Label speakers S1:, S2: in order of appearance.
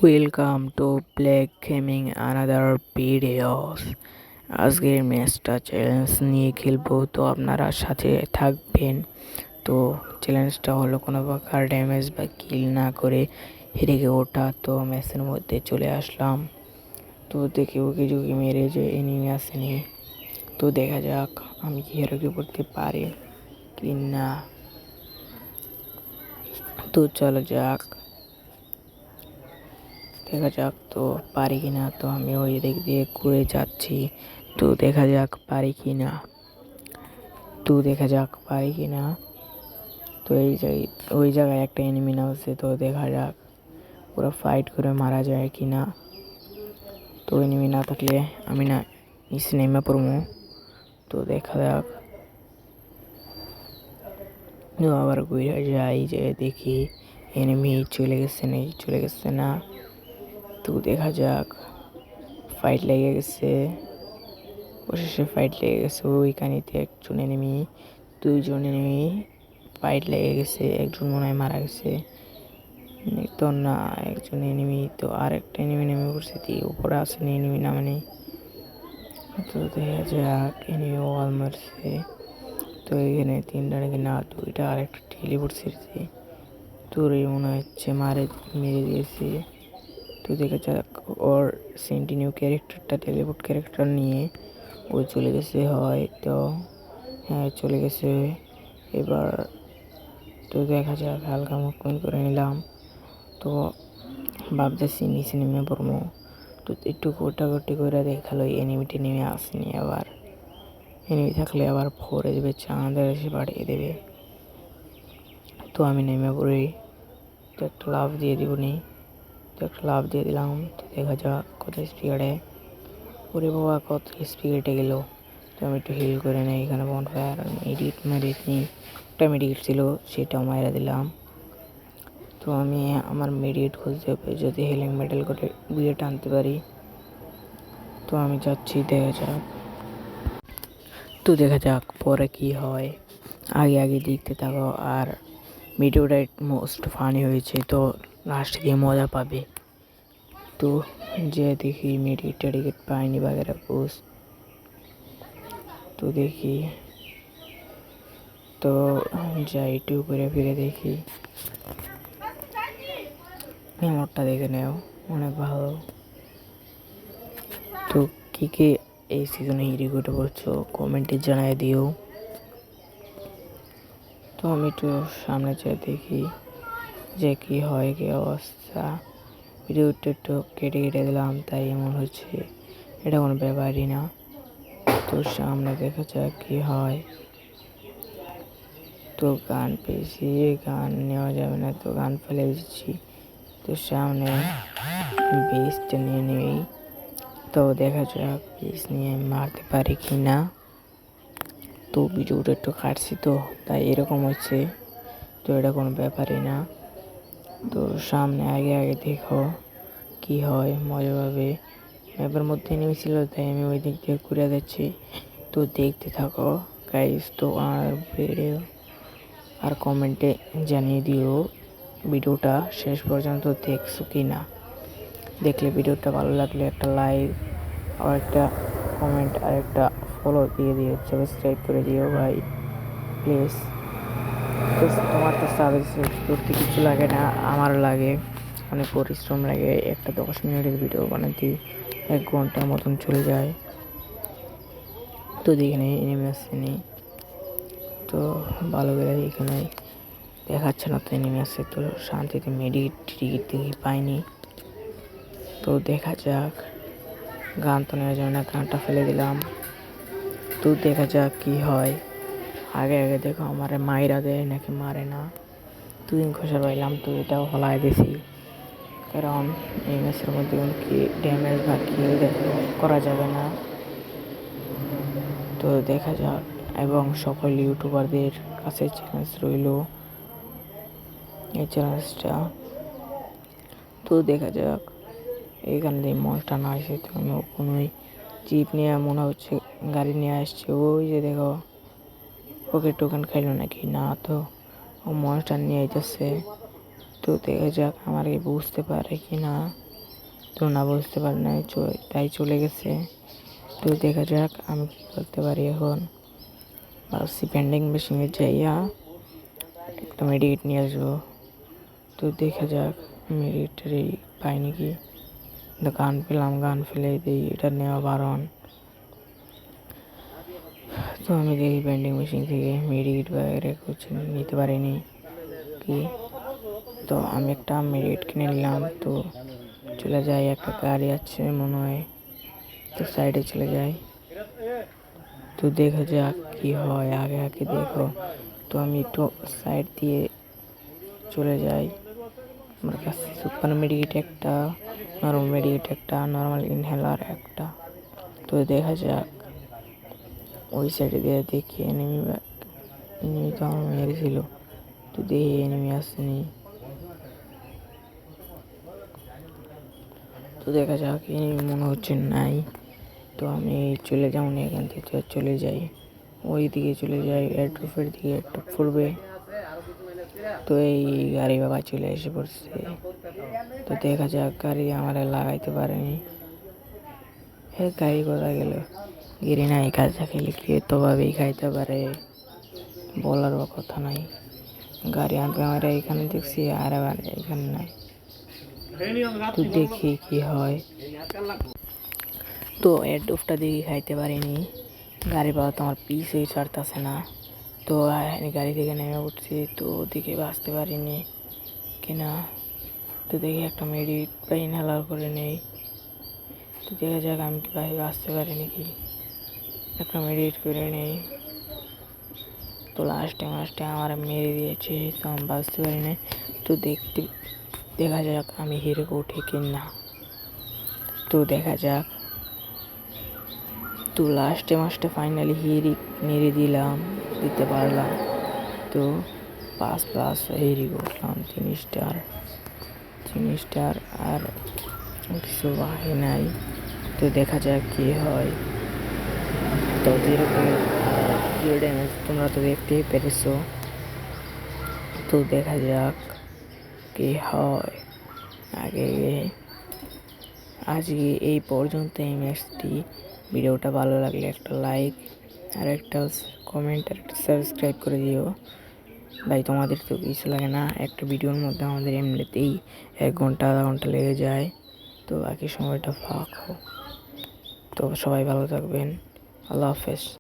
S1: Welcome to black gaming another videos. আজকের ম্যাচটা challenge নিয়ে খেলবো, তো আপনারা সাথে থাকবেন। তো চ্যালেঞ্জটা হলো কোনো প্রকার ড্যামেজ বা কিল না করে হেরে গিয়ে ওঠা। তো ম্যাচের মধ্যে চলে আসলাম, তো দেখি ওকে ঝুঁকি মেরে যে এনিমি আসেনি। তো দেখা যাক আমি কি হেরে গিয়ে পড়তে পারি কি না। তো চলো যাক, দেখা যাক তো পারি কিনা। তো আমি ওই দিক দিয়ে ঘুরে যাচ্ছি, তো দেখা যাক পারি কিনা। তো ওই জায়গায় একটা এনিমি নামছে, তো দেখা যাক পুরো ফাইট করে মারা যায় কিনা। তো এনিমি না থাকলে আমি না নিচে নেমে পড়বো। তো দেখা যাক, তো আবার ঘুরে যাই, যে দেখি এনিমি চলে গেছে না। তো দেখা যাক, ফাইট লেগে গেছে, অবশেষে ফাইট লেগে গেছে। ওইখানেতে একজন এনিমি, দুইজন এনিমি ফাইট লেগে গেছে। একজন মনে হয় মারা গেছে, তো না একজন এনিমি, তো আর একটা এনিমি নেমে পড়ছে, দিয়ে উপরে আসেনি এনিমি নামেনি। তো দেখা যাক এনিমি ওয়াল মারছে, তো এখানে তিনটা নাকি না দুইটা, আর একটা টেলিপোর্ট ছেড়েছে। তোর মনে হচ্ছে মেরে দিয়েছে। তো দেখা যাক ওর সেন্টিনিউ ক্যারেক্টারটা টেলিপোর্ট ক্যারেক্টার নিয়ে ও চলে গেছে হয়তো, হ্যাঁ চলে গেছে এবার। তো দেখা যাক, হালকা মুভমেন্ট করে নিলাম। তো ভাবতেছি নিচে নেমে পড়বো, তো একটু গোটাগুটি করে দেখালো এনিমিটি নেমে আসেনি। আবার এনিমি থাকলে আবার ভরে দেবে, চাঁদের এসে পাঠিয়ে দেবে। তো আমি নেমে পড়ি, তো একটা লাভ দিয়ে দিবনি, তো একটা লাভ দিয়ে দিলাম। তো দেখা যাক কত স্পিডে, ওরে বাবা কত স্পিডে গেল। তো আমি একটু হিল করে নেই, এখানে বনফায়ার মেডিট নিই, একটা মেডিকেট ছিল সেটাও মাইরা দিলাম। তো আমি আমার মেডিকেট খুঁজতে হবে, যদি হিলিং মেডেল করে বুয়ে টানতে পারি। তো আমি যাচ্ছি, দেখা যাক পরে কি হয়। আগে দেখতে থাকো, আর ভিডিওটা মোস্ট ফানি হয়েছে, তো লাস্ট দিয়ে মজা পাবে। তো যে দেখি টিকিট পাইনি বাগেরা পোস, তো দেখি, তো যাই একটু ঘুরে ফিরে দেখি। মেমোরটা দেখে নেও, অনেক ভালো। তো কে এই সিজনে হিরো উঠে পড়ছো কমেন্টে জানাই দিও। তো আমি একটু সামনে যেয়ে দেখি যে কি হয়, কি অবস্থা। ভিডিওটা একটু কেটে দিলাম, তাই এমন হচ্ছে, এটা কোনো ব্যাপারই না। তো সামনে দেখা যাক কি হয়। তো গান পেয়েছি, গান নেওয়া যাবে না, তো গান ফেলে দিচ্ছি। তো সামনে বেসটা নিয়ে নেই, তো দেখা যাক বেস নিয়ে মারতে পারি কি না। তো ভিডিওটা একটু কাটছি, তো তাই এরকম হচ্ছে, তো এটা কোনো ব্যাপারই না। তো সামনে আগে দেখো কি হয়, মজা পাবে। ম্যাপের মধ্যে নেমেছিল, তাই আমি ওই দিক দিয়ে ঘুরে যাচ্ছি, তো দেখতে থাকো গাইস। তো আর ভিডিও আর কমেন্টে জানিয়ে দিও ভিডিওটা শেষ পর্যন্ত দেখছো কি না। দেখলে ভিডিওটা ভালো লাগলে একটা লাইক, আর একটা কমেন্ট, আর একটা ফলো দিয়ে দিও, সাবস্ক্রাইব করে দিও ভাই প্লিজ। তো তোমার তো সাবস্ক্রাইব করতে কিছু লাগে না, আমার লাগে, অনেক পরিশ্রম লাগে। একটা 10 মিনিটের ভিডিও বানাতে 1 ঘন্টার মতন চলে যায়। তো এখানে নেমে আসছেনি, তো ভালো করে এখানে দেখাচ্ছে না, তো নেমে আসছে। তো শান্তিতে টিকিট দেখি পাইনি। তো দেখা যাক, গান তো নেওয়া যায় না, গানটা ফেলে দিলাম। তো দেখা যাক কি হয়। আগে দেখো আমার মাইরা দেয় নাকি মারে না। 2 ঘষা পাইলাম, তো এটাও হলাই দিছি, কারণ এই ম্যাচের মধ্যে কোনো কি ড্যামেজ বা কিল করা যাবে না। তো দেখা যাক, এবং সকল ইউটিউবারদের কাছে চ্যালেঞ্জ রইল এই চ্যালেঞ্জটা। তো দেখা যাক, এইখান দিয়ে মনটা না আসে, তো আমি কোনোই জিপ নিয়ে মনে হচ্ছে গাড়ি নিয়ে আসছে। ওই যে দেখো, ওকে টোকেন খাইলো নাকি না, তো ও মনস্টার নিয়ে আইতেছে। তো দেখা যাক আমার বুঝতে পারে কি না। তো না বুঝতে পারে নাই, তাই চলে গেছে। তো দেখা যাক আমি কি করতে পারি এখন। ভাবছি ভেন্ডিং মেশিনে যাইয়া একটা মেডিকেট নিয়ে আসবো। তো দেখা যাক মেডিকেটারি পাই নাকি। গান পেলাম, গান ফেলে দিই, এটা নেওয়া বারণ। তো আমি দেখি ভেন্ডিং মেশিন থেকে মেডিকেট বাইরে কিছু নিতে পারিনি কি। তো আমি একটা মেডিকেট কিনে নিলাম। তো চলে যাই, একটা গাড়ি আছে মনে হয়, তো সাইডে চলে যাই। তো দেখা যাক কি হয়, আগে আগে দেখো। তো আমি একটু সাইড দিয়ে চলে যাই। আমার কাছে সুপার মেডিকেট একটা, নর্মাল মেডিকেট একটা, নর্মাল ইনহেলার একটা। তো দেখা যাক ওই সাইডে দিয়ে দেখি এনিমি তো আমার মেরেছিল। তো দেখি এনিমি আসেনি। তো দেখা যাক এনিমি মনে হচ্ছে নাই। তো আমি চলে যাও না এখান থেকে, চলে যাই ওই দিকে, চলে যাই এয়ারড্রপের দিকে। এয়ারড্রপ পড়বে। তো এই গাড়ি বাবা চলে এসে পড়ছে। তো দেখা যাক, গাড়ি আমার লাগাইতে পারেনি। গাড়ি কোথায় গেল? গিরি নাই, কাজা খেলে কি তো ভাবেই খাইতে পারে, বলার কথা নাই। গাড়ি আনতে আমার এখানে দেখছি, আর এখানে নাই। তো দেখি কি হয়। তো এয়ারড্রপটা দেখি খাইতে পারিনি। গাড়ি পাওয়া তো আমার পিছই ছাড়তেছে না। তো গাড়ি থেকে নেমে উঠছি, তো দেখে বাঁচতে পারিনি কিনা। তো দেখি একটা মেডিকেট বা ইনহেলার করে নেই। তো দেখা যাক আমি কি ভাই বাঁচতে পারি নাকি। একটা মেডিকেট করে নেই। তো লাস্টে আমার মেরে দিয়েছে, তো আমি বাঁচতে পারি না। তো দেখা যাক আমি হিরো উঠি কিনা। তো দেখা যাক। তো লাস্টে ফাইনালি হিরি মেরে দিতে পারলাম। তো 5+ হিরি উঠলাম, 3 স্টার আর কিছু বাহি নাই। তো দেখা যাক কি হয়। তো 0 ড্যামেজ তোমরা তো দেখতেই পেরেছো। তো দেখা যাক কি হয়। আজকে এই পর্যন্ত এই ম্যাচটি। ভিডিওটা ভালো লাগলে একটা লাইক আর একটা কমেন্ট আর একটা সাবস্ক্রাইব করে দিও ভাই। তোমাদের তো কিছু লাগে না, একটা ভিডিওর মধ্যে আমাদের এমনিতেই 1 ঘন্টা আধা ঘন্টা লেগে যায়। তো বাকি সময়টা ফাঁক। তো সবাই ভালো থাকবেন। আল্লাহ হাফেজ।